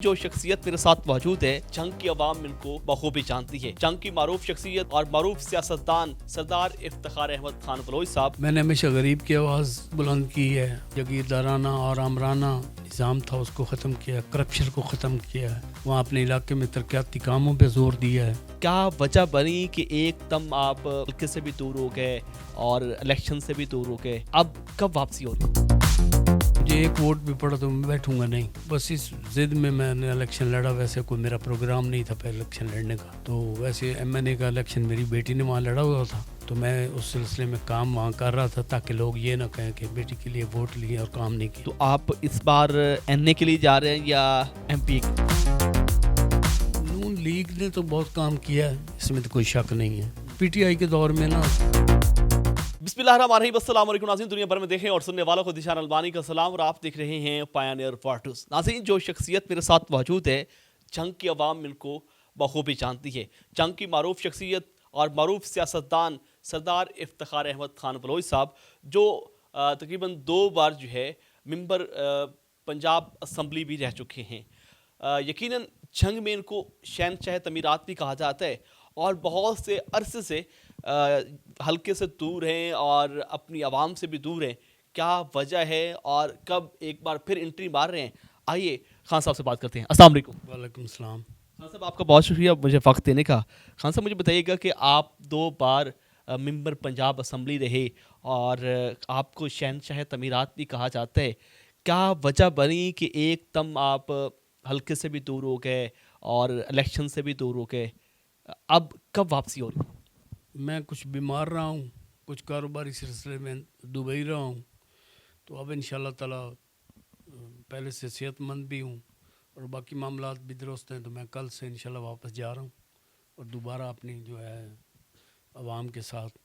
جو شخصیت میرے ساتھ موجود ہے جنگ کی عوام ان کو بخوبی جانتی ہے. جنگ کی معروف شخصیت اور معروف سیاستدان سردار افتخار احمد خان بلوچ صاحب. میں نے ہمیشہ غریب کی آواز بلند کی ہے. جگیردارانہ اور آمرانہ نظام تھا اس کو ختم کیا, کرپشن کو ختم کیا ہے, وہاں اپنے علاقے میں ترقیاتی کاموں پہ زور دیا ہے. کیا وجہ بنی کہ ایک دم آپ حلقے سے بھی دور ہو گئے اور الیکشن سے بھی دور ہو گئے, اب کب واپسی ہو رہی؟ مجھے ایک ووٹ بھی پڑا تو میں بیٹھوں گا نہیں, بس اس ضد میں نے الیکشن لڑا. ویسے کوئی میرا پروگرام نہیں تھا پہلے الیکشن لڑنے کا, تو ویسے ایم این اے کا الیکشن میری بیٹی نے وہاں لڑا ہوا تھا, تو میں اس سلسلے میں کام وہاں کر رہا تھا تاکہ لوگ یہ نہ کہیں کہ بیٹی کے لیے ووٹ لیے اور کام نہیں کیا. تو آپ اس بار این اے کے لیے جا رہے ہیں یا ایم پی؟ نون لیگ نے تو بہت کام کیا ہے, اس میں تو کوئی شک نہیں ہے. پی ٹی آئی کے دور میں نا. بسم اللہ الرحمن الرحیم. السلام علیکم ناظرین, دنیا بھر میں دیکھیں اور سننے والوں کو دشان البانی کا سلام, اور آپ دیکھ رہے ہیں پائنیئر فارٹوس. ناظرین, جو شخصیت میرے ساتھ موجود ہے جنگ کی عوام ان کو بخوبی جانتی ہے. جنگ کی معروف شخصیت اور معروف سیاستدان سردار افتخار احمد خان بلوچ صاحب, جو تقریباً 2 بار جو ہے ممبر پنجاب اسمبلی بھی رہ چکے ہیں. یقیناً جنگ میں ان کو شہنشاہ تعمیرات بھی کہا جاتا ہے, اور بہت سے عرصے سے حلقے سے دور ہیں اور اپنی عوام سے بھی دور ہیں. کیا وجہ ہے اور کب ایک بار پھر انٹری مار رہے ہیں؟ آئیے خان صاحب سے بات کرتے ہیں. السلام علیکم. وعلیکم السلام. خان صاحب, آپ کا بہت شکریہ مجھے وقت دینے کا. خان صاحب, مجھے بتائیے گا کہ آپ 2 بار ممبر پنجاب اسمبلی رہے اور آپ کو شہنشاہ تعمیرات بھی کہا جاتا ہے. کیا وجہ بنی کہ ایک دم آپ حلقے سے بھی دور ہو گئے اور الیکشن سے بھی دور ہو گئے, اب کب واپسی ہو رہی؟ میں کچھ بیمار رہا ہوں, کچھ کاروباری سلسلے میں دبئی رہا ہوں, تو اب انشاءاللہ تعالیٰ پہلے سے صحت مند بھی ہوں اور باقی معاملات بھی درست ہیں, تو میں کل سے انشاءاللہ واپس جا رہا ہوں اور دوبارہ اپنی جو ہے عوام کے ساتھ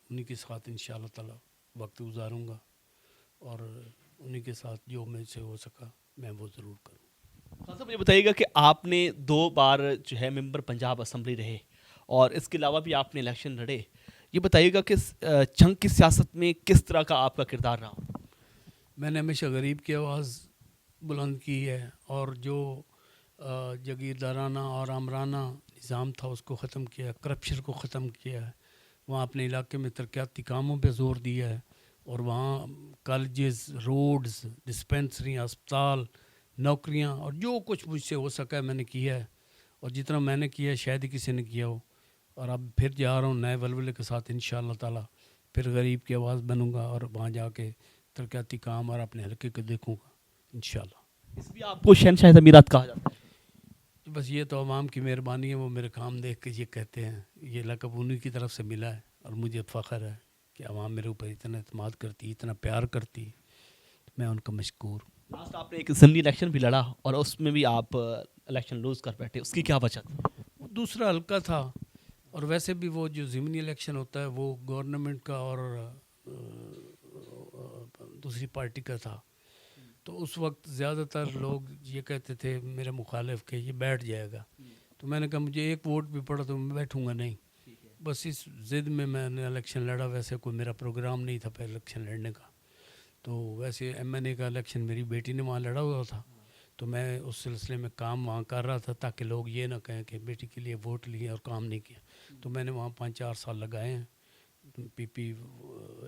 انہی کے ساتھ انشاءاللہ تعالیٰ وقت گزاروں گا, اور انہی کے ساتھ جو مجھ سے ہو سکا میں وہ ضرور کروں. خان صاحب, مجھے بتائیے گا کہ آپ نے 2 بار جو ہے ممبر پنجاب اسمبلی رہے اور اس کے علاوہ بھی آپ نے الیکشن لڑے. یہ بتائیے گا کہ جنگ کی سیاست میں کس طرح کا آپ کا کردار رہا؟ میں نے ہمیشہ غریب کی آواز بلند کی ہے, اور جو جگیردارانہ اور آمرانہ نظام تھا اس کو ختم کیا, کرپشن کو ختم کیا ہے, وہاں اپنے علاقے میں ترقیاتی کاموں پہ زور دیا ہے, اور وہاں کالجز, روڈز, ڈسپینسری, اسپتال, نوکریاں, اور جو کچھ مجھ سے ہو سکا ہے میں نے کیا ہے, اور جتنا میں نے کیا ہے شاید ہی کسی نے کیا ہو. اور اب پھر جا رہا ہوں نئے ولولے کے ساتھ انشاءاللہ تعالیٰ, پھر غریب کی آواز بنوں گا اور وہاں جا کے ترقیاتی کام اور اپنے حلقے کو دیکھوں گا انشاءاللہ. اس لیے آپ کو شہنشاہ تعمیرات کہا جاتا ہے؟ بس یہ تو عوام کی مہربانی ہے, وہ میرے کام دیکھ کے یہ کہتے ہیں. یہ لقب انہی کی طرف سے ملا ہے, اور مجھے فخر ہے کہ عوام میرے اوپر اتنا اعتماد کرتی, اتنا پیار کرتی, میں ان کا مشکور. لاسٹ آپ نے ایک اسمبلی الیکشن بھی لڑا اور اس میں بھی آپ الیکشن لوز کر بیٹھے, اس کی کیا وجہ تھی؟ وہ دوسرا حلقہ تھا, اور ویسے بھی وہ جو ضمنی الیکشن ہوتا ہے وہ گورنمنٹ کا اور دوسری پارٹی کا تھا, تو اس وقت زیادہ تر لوگ یہ کہتے تھے میرے مخالف کہ یہ بیٹھ جائے گا, تو میں نے کہا مجھے ایک ووٹ بھی پڑا تو میں بیٹھوں گا نہیں, بس اس ضد میں نے الیکشن لڑا. ویسے کوئی میرا پروگرام نہیں تھا پہلے الیکشن لڑنے کا, تو ویسے ایم این اے کا الیکشن میری بیٹی نے وہاں لڑا ہوا تھا, تو میں اس سلسلے میں کام وہاں کر رہا تھا تاکہ لوگ یہ نہ کہیں کہ بیٹی کے لیے ووٹ لیے اور کام نہیں کیا. تو میں نے وہاں 5-4 سال لگائے ہیں, پی پی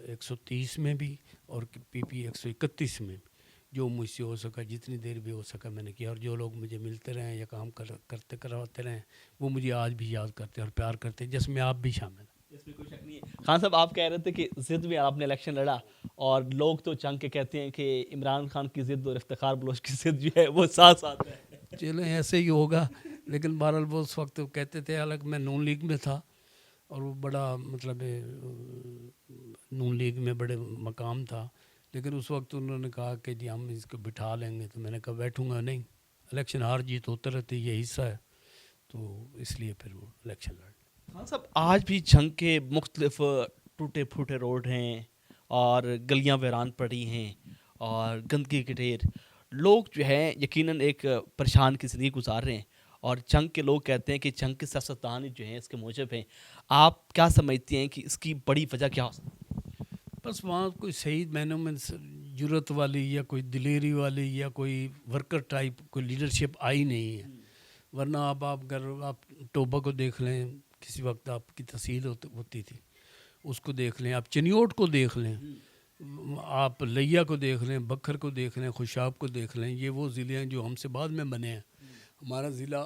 130 میں بھی اور پی پی 131 میں بھی. جو مجھ سے ہو سکا, جتنی دیر بھی ہو سکا میں نے کیا, اور جو لوگ مجھے ملتے رہیں یا کام کرتے کرواتے رہیں وہ مجھے آج بھی یاد کرتے اور پیار کرتے, جس میں آپ بھی شامل ہیں. اس میں کوئی شک نہیں ہے. خان صاحب, آپ کہہ رہے تھے کہ ضد میں آپ نے الیکشن لڑا, اور لوگ تو جنگ کے کہتے ہیں کہ عمران خان کی ضد اور افتخار بلوچ کی ضد جو ہے وہ ساتھ ساتھ ہے. چلیں ایسے ہی ہوگا, لیکن بہرحال وہ اس وقت کہتے تھے, حالانکہ میں نون لیگ میں تھا اور وہ بڑا مطلب نون لیگ میں بڑے مقام تھا, لیکن اس وقت انہوں نے کہا کہ جی ہم اس کو بٹھا لیں گے, تو میں نے کہا بیٹھوں گا نہیں. الیکشن ہار جیت ہوتے رہتے, یہ حصہ ہے, تو اس لیے پھر وہ الیکشن لڑ. خان صاحب, آج بھی جنگ کے مختلف ٹوٹے پھوٹے روڈ ہیں اور گلیاں ویران پڑی ہیں اور گندگی کے ڈھیر. لوگ جو ہیں یقیناً ایک پریشان کی زندگی گزار رہے ہیں, اور جنگ کے لوگ کہتے ہیں کہ جنگ کے سیاستدان جو ہیں اس کے موجب ہیں. آپ کیا سمجھتے ہیں کہ اس کی بڑی وجہ کیا ہو سکتی ہے؟ بس وہاں کوئی صحیح معنوں میں جرت والی یا کوئی دلیری والی یا کوئی ورکر ٹائپ کوئی لیڈرشپ آئی نہیں ہے. ورنہ آپ اگر آپ ٹوبہ کو دیکھ لیں, کسی وقت آپ کی تحصیل ہوتی تھی, اس کو دیکھ لیں, آپ چنیوٹ کو دیکھ لیں, آپ لیا کو دیکھ لیں, بکھر کو دیکھ لیں, خوشاب کو دیکھ لیں. یہ وہ ضلع ہیں جو ہم سے بعد میں بنے ہیں. ہمارا ضلع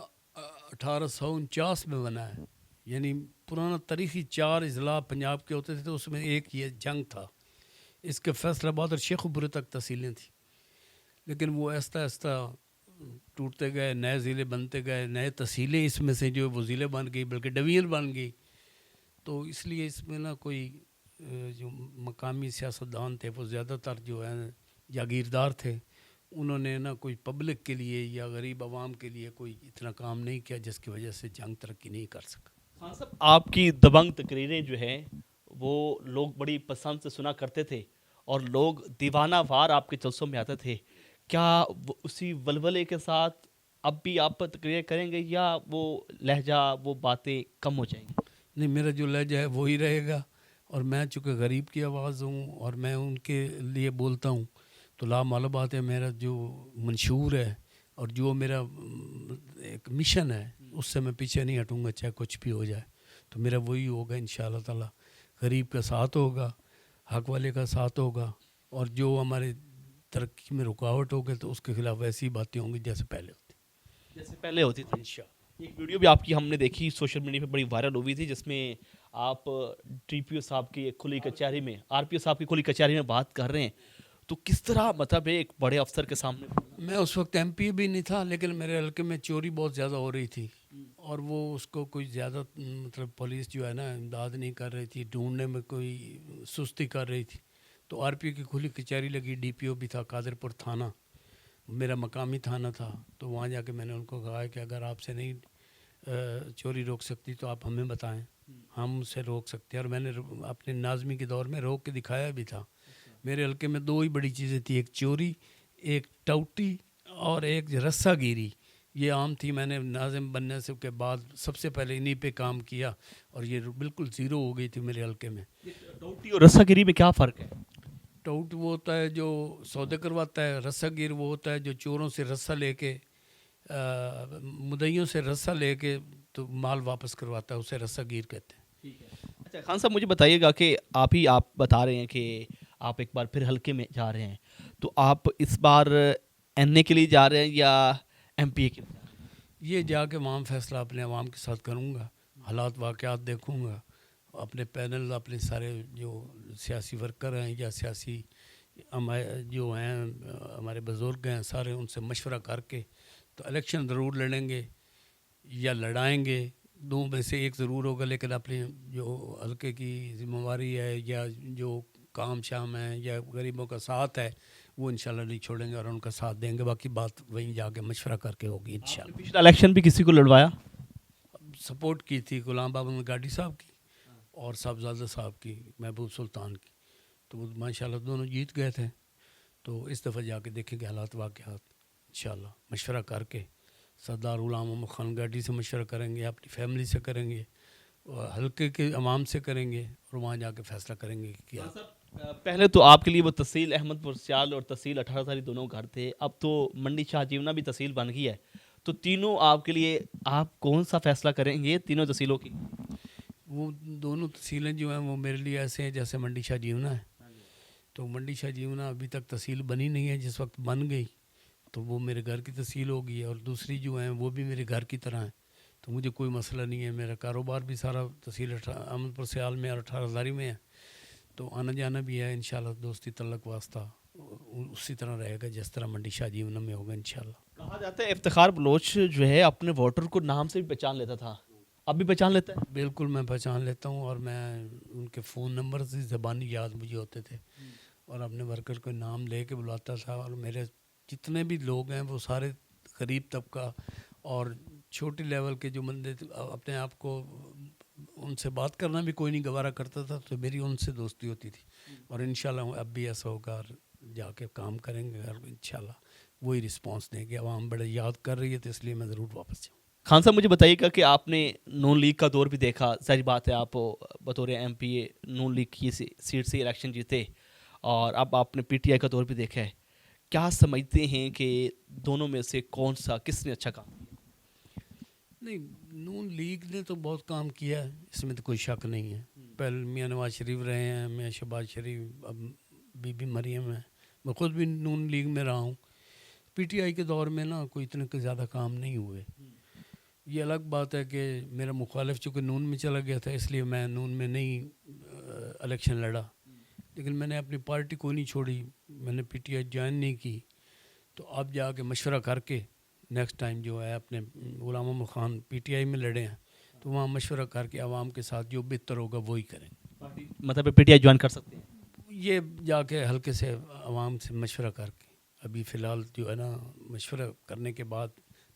1849 میں بنا ہے, یعنی پرانا تاریخی 4 اضلاع پنجاب کے ہوتے تھے, تو اس میں ایک یہ جنگ تھا. اس کے فیصل آباد اور شیخو پورے تک تحصیلیں تھیں, لیکن وہ آہستہ آہستہ ٹوٹتے گئے, نئے ضلع بنتے گئے, نئے تحصیلیں اس میں سے جو وہ ضلع بن گئی, بلکہ ڈویژن بن گئی. تو اس لیے اس میں نا کوئی جو مقامی سیاستدان تھے وہ زیادہ تر جو ہیں جاگیردار تھے, انہوں نے نا کوئی پبلک کے لیے یا غریب عوام کے لیے کوئی اتنا کام نہیں کیا, جس کی وجہ سے جنگ ترقی نہیں کر سکا. خان صاحب, آپ کی دبنگ تقریریں جو ہیں وہ لوگ بڑی پسند سے سنا کرتے تھے اور لوگ دیوانہ وار آپ کے جلسوں میں آتے تھے. کیا اسی ولولے کے ساتھ اب بھی آپ تقریریں کریں گے یا وہ لہجہ وہ باتیں کم ہو جائیں گی؟ نہیں, میرا جو لہجہ ہے وہی رہے گا, اور میں چونکہ غریب کی آواز ہوں اور میں ان کے لیے بولتا ہوں, تو لامعلوم بات ہے میرا جو منشور ہے اور جو میرا ایک مشن ہے اس سے میں پیچھے نہیں ہٹوں گا, چاہے کچھ بھی ہو جائے. تو میرا وہی ہوگا انشاءاللہ تعالی, غریب کا ساتھ ہوگا, حق والے کا ساتھ ہوگا, اور جو ہمارے ترقی میں رکاوٹ ہوگی تو اس کے خلاف ایسی باتیں ہوں گی جیسے پہلے ہوتی تھی. ایک ویڈیو بھی آپ کی ہم نے دیکھی سوشل میڈیا پہ, بڑی وائرل ہوئی تھی, جس میں آپ ڈی پی او صاحب کی کھلی کچہری میں, آر پی او صاحب کی کھلی کچہری میں بات کر رہے ہیں. تو کس طرح مطلب ایک بڑے افسر کے سامنے؟ میں اس وقت ایم پی بھی نہیں تھا, لیکن میرے حلقے میں چوری بہت زیادہ ہو رہی تھی, اور وہ اس کو کوئی زیادہ مطلب پولیس جو ہے نا امداد نہیں کر رہی تھی, ڈھونڈنے میں کوئی سستی کر رہی تھی. تو آر پی او کی کھلی کچہری لگی, ڈی پی او بھی تھا, قادر پور تھانہ میرا مقامی تھانہ تھا. تو وہاں جا کے میں نے ان کو کہا کہ اگر آپ سے نہیں چوری روک سکتی تو آپ ہمیں بتائیں, ہم اسے روک سکتے ہیں. اور میں نے اپنے ناظمی کے دور میں روک کے دکھایا بھی تھا. میرے حلقے میں 2 ہی بڑی چیزیں تھیں, ایک چوری, ایک ٹوٹی, اور ایک رسہ گیری. یہ عام تھی. میں نے ناظم بننے سے کے بعد سب سے پہلے انہی پہ کام کیا, اور یہ بالکل زیرو ہو گئی تھی میرے حلقے میں. ٹوٹی اور رسہ گیری میں کیا فرق ہے؟ ٹوٹ وہ ہوتا ہے جو سودے کرواتا ہے, رسہ گیر وہ ہوتا ہے جو چوروں سے رسہ لے کے, مدعیوں سے رسہ لے کے تو مال واپس کرواتا ہے, اسے رسہ گیر کہتے ہیں. اچھا خان صاحب, مجھے بتائیے گا کہ آپ بتا رہے ہیں کہ آپ ایک بار پھر حلقے میں جا رہے ہیں, تو آپ اس بار این اے کے لیے جا رہے ہیں یا ایم پی اے کے لیے؟ یہ جا کے وہاں فیصلہ اپنے عوام کے ساتھ کروں گا, حالات واقعات دیکھوں گا, اپنے پینل, اپنے سارے جو سیاسی ورکر ہیں یا سیاسی جو ہیں ہمارے بزرگ ہیں, سارے ان سے مشورہ کر کے تو الیکشن ضرور لڑیں گے یا لڑائیں گے, 2 میں سے ایک ضرور ہوگا. لیکن اپنے جو حلقے کی ذمہ داری ہے یا جو کام شام ہے یا غریبوں کا ساتھ ہے وہ انشاءاللہ نہیں چھوڑیں گے اور ان کا ساتھ دیں گے. باقی بات وہیں جا کے مشورہ کر کے ہوگی انشاءاللہ. پچھلا الیکشن بھی کسی کو لڑوایا؟ سپورٹ کی تھی غلام بابا گاڑی صاحب کی اور صاحبزادہ صاحب کی, محبوب سلطان کی, تو وہ ماشاءاللہ دونوں جیت گئے تھے. تو اس دفعہ جا کے دیکھیں گے حالات واقعات انشاءاللہ, مشورہ کر کے سردار غلام محمد خان گاڑی سے مشورہ کریں گے, اپنی فیملی سے کریں گے, حلقے کے عوام سے کریں گے, اور وہاں جا کے فیصلہ کریں گے کہ کیا. پہلے تو آپ کے لیے وہ تحصیل احمد پور سیال اور تحصیل 18 ساری دونوں گھر تھے, اب تو منڈی شاہ جیونا بھی تحصیل بن گئی ہے. تو تینوں آپ کے لیے آپ کون سا فیصلہ کریں گے تینوں تحصیلوں کی؟ وہ دونوں تحصیلیں جو ہیں وہ میرے لیے ایسے ہیں جیسے منڈی شاہ جیونا ہے. تو منڈی شاہ جیونا ابھی تک تحصیل بنی نہیں ہے, جس وقت بن گئی تو وہ میرے گھر کی تحصیل ہوگی, اور دوسری جو ہیں وہ بھی میرے گھر کی طرح ہیں. تو مجھے کوئی مسئلہ نہیں ہے, میرا کاروبار بھی سارا تحصیل احمد پور سیال میں اور 18 ہزاری میں ہے, تو آنا جانا بھی ہے انشاءاللہ, دوستی تعلق واسطہ اسی طرح رہے گا جس طرح منڈی شاہ جیونا میں ہوگا انشاءاللہ. کہا جاتا ہے افتخار بلوچ جو ہے اپنے ووٹر کو نام سے بھی پہچان لیتا تھا, اب بھی پہچان لیتا ہے؟ بالکل میں پہچان لیتا ہوں, اور میں ان کے فون نمبر سے زبانی یاد مجھے ہوتے تھے, اور اپنے ورکر کو نام لے کے بلاتا تھا. اور میرے جتنے بھی لوگ ہیں وہ سارے غریب طبقہ اور چھوٹی لیول کے جو بندے اپنے آپ کو ان سے بات کرنا بھی کوئی نہیں گوارا کرتا تھا, تو میری ان سے دوستی ہوتی تھی. اور انشاءاللہ اب بھی ایسا ہوگا, جا کے کام کریں گے اور انشاءاللہ وہی رسپانس دیں گے. عوام بڑے یاد کر رہی ہے تو اس لیے میں ضرور واپس جاؤں. خان صاحب مجھے بتائیے گا کہ آپ نے نون لیگ کا دور بھی دیکھا, ظاہر بات ہے آپ بطور ایم پی اے نون لیگ کی سیٹ سے الیکشن جیتے, اور اب آپ نے پی ٹی آئی کا دور بھی دیکھا ہے. کیا سمجھتے ہیں کہ دونوں میں سے کون سا کس نے اچھا کام کیا؟ نہیں، نون لیگ نے تو بہت کام کیا ہے، اس میں تو کوئی شک نہیں ہے. پہلے میاں نواز شریف رہے ہیں، میاں شہباز شریف، اب بی بی مریم ہے. میں خود بھی نون لیگ میں رہا ہوں. پی ٹی آئی کے دور میں نا کوئی اتنے زیادہ کام نہیں ہوئے. یہ الگ بات ہے کہ میرا مخالف چونکہ نون میں چلا گیا تھا، اس لیے میں نون میں نہیں الیکشن لڑا. لیکن میں نے اپنی پارٹی کو نہیں چھوڑی، میں نے پی ٹی آئی جوائن نہیں کی. تو اب جا کے مشورہ کر کے نیکسٹ ٹائم جو ہے اپنے Ghulam Muhammad Khan P T I میں لڑے ہیں، تو وہاں مشورہ کر کے عوام کے ساتھ جو بہتر ہوگا وہی کریں. مطلب پی ٹی آئی جوائن کر سکتے ہیں؟ یہ جا کے ہلکے سے عوام سے مشورہ کر کے، ابھی فی الحال جو ہے نا مشورہ کرنے کے بعد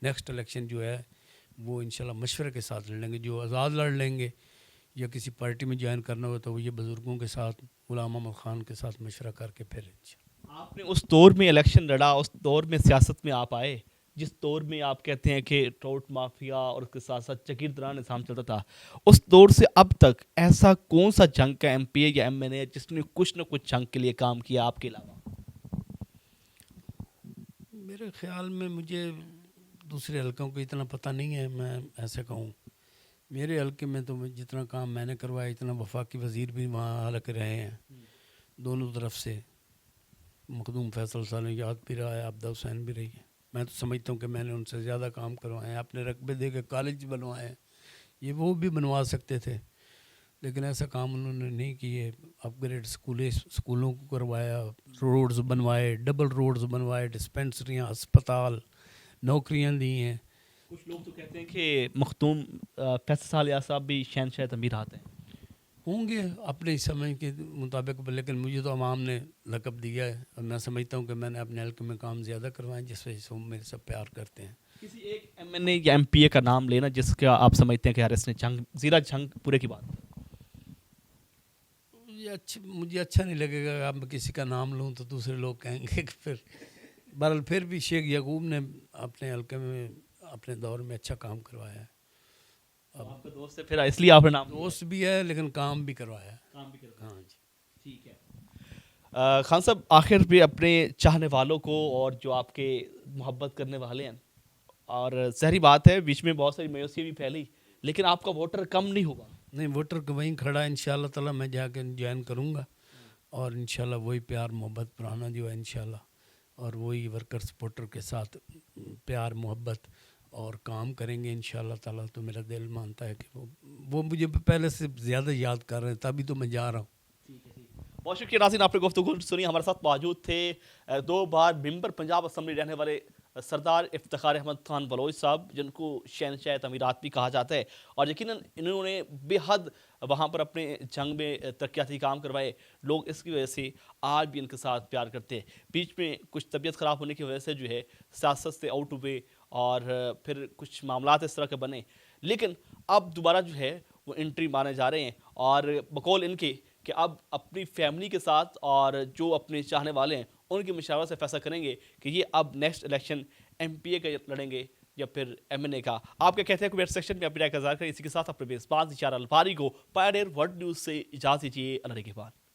نیکسٹ الیکشن جو ہے وہ انشاءاللہ مشورے کے ساتھ لڑیں گے. جو آزاد لڑ لیں گے یا کسی پارٹی میں جوائن کرنا ہو تو وہ یہ بزرگوں کے ساتھ، غلام محمد خان کے ساتھ مشورہ کر کے پھر آپ نے اس دور میں الیکشن لڑا، اس دور میں سیاست میں آپ آئے جس دور میں آپ کہتے ہیں کہ ٹروٹ مافیا اور اس کے ساتھ ساتھ جگیردرا نظام چلتا تھا. اس دور سے اب تک ایسا کون سا جنگ کا ایم پی اے یا ایم این اے جس نے کچھ نہ کچھ جنگ کے لیے کام کیا آپ کے علاوہ؟ میرے خیال میں مجھے دوسرے حلقوں کو اتنا پتہ نہیں ہے. میں ایسے کہوں میرے حلقے میں تو جتنا کام میں نے کروایا، اتنا وفاقی وزیر بھی وہاں حلق رہے ہیں دونوں طرف سے. مخدوم فیصل صاحب یاد بھی رہا ہے، عبدہ حسین بھی رہی ہے. میں تو سمجھتا ہوں کہ میں نے ان سے زیادہ کام کروائے ہیں. اپنے رقبے دے کے کالج بنوائے ہیں، یہ وہ بھی بنوا سکتے تھے لیکن ایسا کام انہوں نے نہیں کیے. اپ گریڈ اسکولوں کو کروایا، روڈز بنوائے، ڈبل روڈز بنوائے، ڈسپینسریاں، اسپتال، نوکریاں دی ہیں. کچھ لوگ تو کہتے ہیں کہ مختوم فیصل صالح صاحب بھی شہنشاہ تعمیرات ہیں. ہوں گے اپنے سمجھ کے مطابق، لیکن مجھے تو عوام نے لقب دیا ہے اور میں سمجھتا ہوں کہ میں نے اپنے حلقے میں کام زیادہ کروائے جس وجہ سے وہ میرے سے پیار کرتے ہیں. کسی ایک ایم این اے یا ایم پی اے کا نام لینا جس کا آپ سمجھتے ہیں کہ یار اس نے جنگ زیرہ جنگ پورے کی بات. مجھے اچھا نہیں لگے گا اب میں کسی کا نام لوں تو دوسرے لوگ کہیں گے کہ پھر بہرحال پھر بھی شیخ یعقوب نے اپنے حلقے میں اپنے دور میں اچھا کام کروایا ہے. اب آپ کا دوست ہے پھر اس لیے آپ نے نام دوست بھی ہے لیکن کام بھی کروایا ہے. کام بھی کروایا. ہاں جی ٹھیک ہے. خان صاحب آخر پہ اپنے چاہنے والوں کو اور جو آپ کے محبت کرنے والے ہیں، اور ظاہری بات ہے بیچ میں بہت ساری مایوسی بھی پھیلی لیکن آپ کا ووٹر کم نہیں ہوگا. نہیں، ووٹر کو وہیں کھڑا ہے انشاءاللہ تعالیٰ. میں جا کے جوائن کروں گا اور انشاءاللہ وہی پیار محبت پرانا جو ہے انشاءاللہ، اور وہی ورکر سپورٹر کے ساتھ پیار محبت اور کام کریں گے انشاءاللہ تعالیٰ. تو میرا دل مانتا ہے کہ وہ مجھے پہلے سے زیادہ یاد کر رہے ہیں، تبھی تو میں جا رہا ہوں. بہت شکریہ ناظرین، آپ نے گفتگو سنی. ہمارے ساتھ موجود تھے 2 بار ممبر پنجاب اسمبلی رہنے والے سردار افتخار احمد خان بلوچ صاحب، جن کو شہنشاہ تعمیرات بھی کہا جاتا ہے، اور یقیناً انہوں نے بے حد وہاں پر اپنے جنگ میں ترقیاتی کام کروائے. لوگ اس کی وجہ سے آج بھی ان کے ساتھ پیار کرتے ہیں. بیچ میں کچھ طبیعت خراب ہونے کی وجہ سے جو ہے سیاست سے آؤٹ ہوئے اور پھر کچھ معاملات اس طرح کے بنے، لیکن اب دوبارہ جو ہے وہ انٹری مانے جا رہے ہیں اور بقول ان کے کہ اب اپنی فیملی کے ساتھ اور جو اپنے چاہنے والے ہیں ان کی مشاورت سے فیصلہ کریں گے کہ یہ اب نیکسٹ الیکشن ایم پی اے کا لڑیں گے یا پھر ایم این اے کا. آپ کیا کہتے ہیں کمنٹ سیکشن میں اپنی رائے کا اظہار کریں. اسی کے ساتھ اپنے میزبان اشارہ الفاری کو پائنیئر ورلڈ نیوز سے اجازت دیجیے. اللہ کے بعد.